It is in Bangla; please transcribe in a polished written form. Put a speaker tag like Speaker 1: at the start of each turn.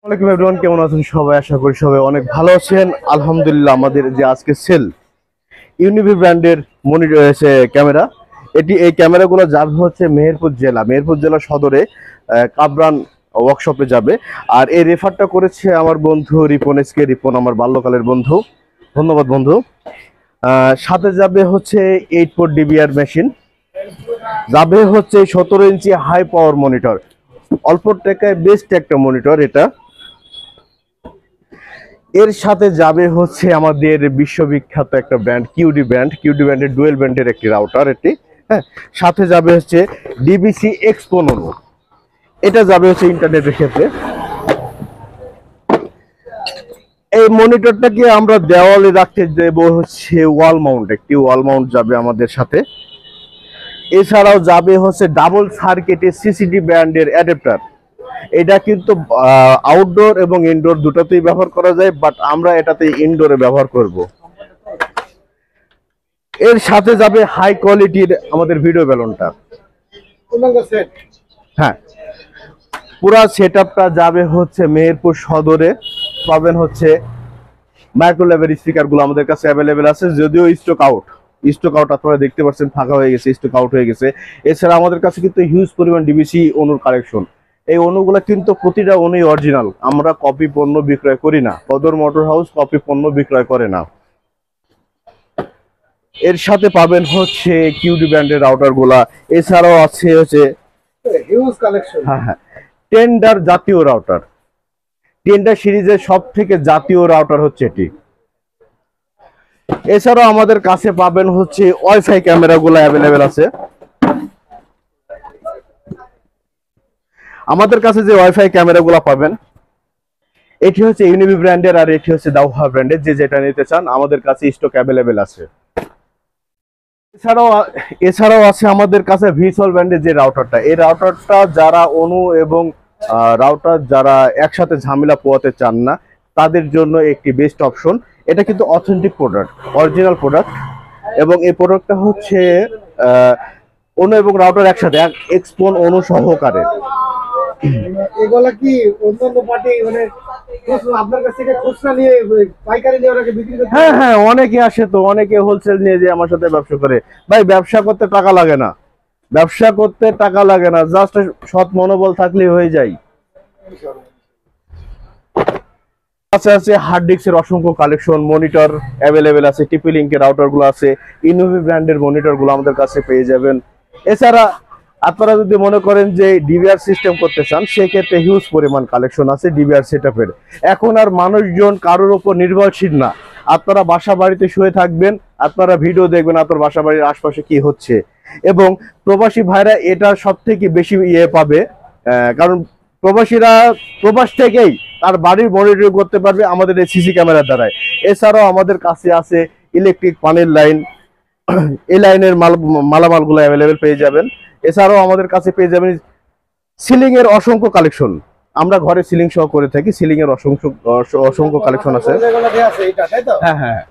Speaker 1: ওয়ালাইকুম এভরিওয়ান, কেমন আছেন সবাই? আশা করি সবাই অনেক ভালো আছেন। আলহামদুলিল্লাহ। আমাদের যে আজকে সেল ইউনিভি ব্র্যান্ডের মনিটর এসে ক্যামেরা, এই ক্যামেরাগুলো যাবে হচ্ছে মেহেরপুর জেলা সদরে কাবরান ওয়ার্কশপে যাবে। আর এই রেফারটা করেছে আমার বন্ধু রিপন, আমার বাল্যকালের বন্ধু। ধন্যবাদ বন্ধু। সাথে যাবে হচ্ছে 8 ডিবিআর মেশিন, যাবে হচ্ছে 17 ইঞ্চি হাই পাওয়ার মনিটর, অল্প টাকায় বেস্ট একটা মনিটর এটা। এর সাথে যাবে হচ্ছে আমাদের বিশ্ববিখ্যাত একটা ব্র্যান্ড কিউডি ব্র্যান্ডের ডুয়েল ব্র্যান্ডের একটি রাউটার এটি। হ্যাঁ, সাথে যাবে হচ্ছে ডিবিসি X15, এটা যাবে হচ্ছে ইন্টারনেটের ক্ষেত্রে। এই মনিটরটাকে আমরা দেওয়ালে রাখতে দেব হচ্ছে একটি ওয়াল মাউন্ট যাবে আমাদের সাথে। এছাড়াও যাবে হচ্ছে ডাবল সার্কিটের সিসিডি ব্র্যান্ডের অ্যাডাপ্টার। এটা কিন্তু আউটডোর এবং ইনডোর দুটাতেই ব্যবহার করা যায়, বাট আমরা এটাতে ইনডোরে ব্যবহার করব। এর সাথে যাবে হাই কোয়ালিটির আমাদের ভিডিও ব্যালনটা। হ্যাঁ, পুরা সেটআপটা যাবে হচ্ছে মেহেরপুর সদরে। পাবেন হচ্ছে মাইক্রোলেভের স্পিকারগুলো আমাদের কাছে অ্যাভেলেবেল আছে, যদিও স্টক আউট আপনারা দেখতে পাচ্ছেন, ফাঁকা হয়ে গেছে, স্টক আউট হয়ে গেছে। এছাড়া আমাদের কাছে কিন্তু হিউজ পরিমাণ ডিবিসি অনুর কালেকশন। এই অনুগুলো কিন্তু প্রতিটা অনুই অরিজিনাল, আমরা কপি পণ্য বিক্রয় করি না। কদর মোটর হাউস কপি পণ্য বিক্রয় করে না। এর সাথে পাবেন হচ্ছে কিউডি ব্র্যান্ডের রাউটার গুলা। এছাড়াও আছে হচ্ছে হিউজ কালেকশন। হ্যাঁ, টেন্ডার জাতীয় রাউটার, টেন্ডার সিরিজের সব থেকে জাতীয় রাউটার হচ্ছে এটি। এছাড়াও আমাদের কাছে পাবেন হচ্ছে ওয়াইফাই ক্যামেরাগুলো অ্যাভেলেবেল আছে। আমাদের কাছে যে ওয়াইফাই ক্যামেরাগুলো পাবেন, এটি হচ্ছে ইউনিভি ব্র্যান্ডের আর এটি হচ্ছে দাওহা ব্র্যান্ডের। যে যেটা নিতে চান আমাদের কাছে স্টক অ্যাভেলেবেল আছে। এছাড়াও আছে আমাদের কাছে ভিসল ব্র্যান্ডের যে রাউটারটা, এই রাউটারটা যারা অনু এবং রাউটার যারা একসাথে ঝামেলা পোয়াতে চান না, তাদের জন্য একটি বেস্ট অপশন। এটা কিন্তু অথেন্টিক প্রোডাক্ট, অরিজিনাল প্রোডাক্ট, এবং এই প্রোডাক্টটা হচ্ছে অনু এবং রাউটার একসাথে এক্সপোন অনু সহকারে।
Speaker 2: এগুলা কি অন্যান্য পার্টি মানে আপনার কাছ থেকে খুচরা নিয়ে পাইকারি নিয়ে ওনাকে বিক্রি করতে?
Speaker 1: হ্যাঁ হ্যাঁ, অনেকে আসে তো, অনেকে হোলসেল নিয়ে যে আমার সাথে ব্যবসা করে। ভাই, ব্যবসা করতে টাকা লাগে না, জাস্ট সৎ মনোবল থাকলেই হয়ে যায়। আছে হার্ড ডিস্কের অসংখ্য কালেকশন, মনিটর অ্যাভেলেবেল আছে, টিপি লিঙ্কের রাউটার গুলো আছে, ইনোভি ব্র্যান্ডের মনিটর গুলো আমাদের কাছে পেয়ে যাবেন। এছাড়া আপনারা যদি মনে করেন যে ডিবিআর সিস্টেম করতে চান, সেক্ষেত্রে হিউজ পরিমাণ কালেকশন আছে ডিবিআর সেটআপের। এখন আর মানুষজন কারোর উপর নির্ভরশীল না। আপনারা বাসা বাড়িতে শুয়ে থাকবেন, আপনারা ভিডিও দেখবেন আপনার বাসা বাড়ির আশপাশে কি হচ্ছে। এবং প্রবাসী ভাইরা এটা সব থেকে বেশি পাবে, কারণ প্রবাসীরা প্রবাস থেকেই তার বাড়ির মনিটরিং করতে পারবে আমাদের এই সিসি ক্যামেরার দ্বারাই। এছাড়াও আমাদের কাছে আছে ইলেকট্রিক পানির লাইন, এই লাইনের মালামালগুলো অ্যাভেলেবেল পেয়ে যাবেন। এছাড়াও আমাদের কাছে পেয়ে যাবেন সিলিং এর অসংখ্য কালেকশন। আমরা ঘরে সিলিং সহ করে থাকি, সিলিং এর অসংখ্য কালেকশন আছে। হ্যাঁ হ্যাঁ।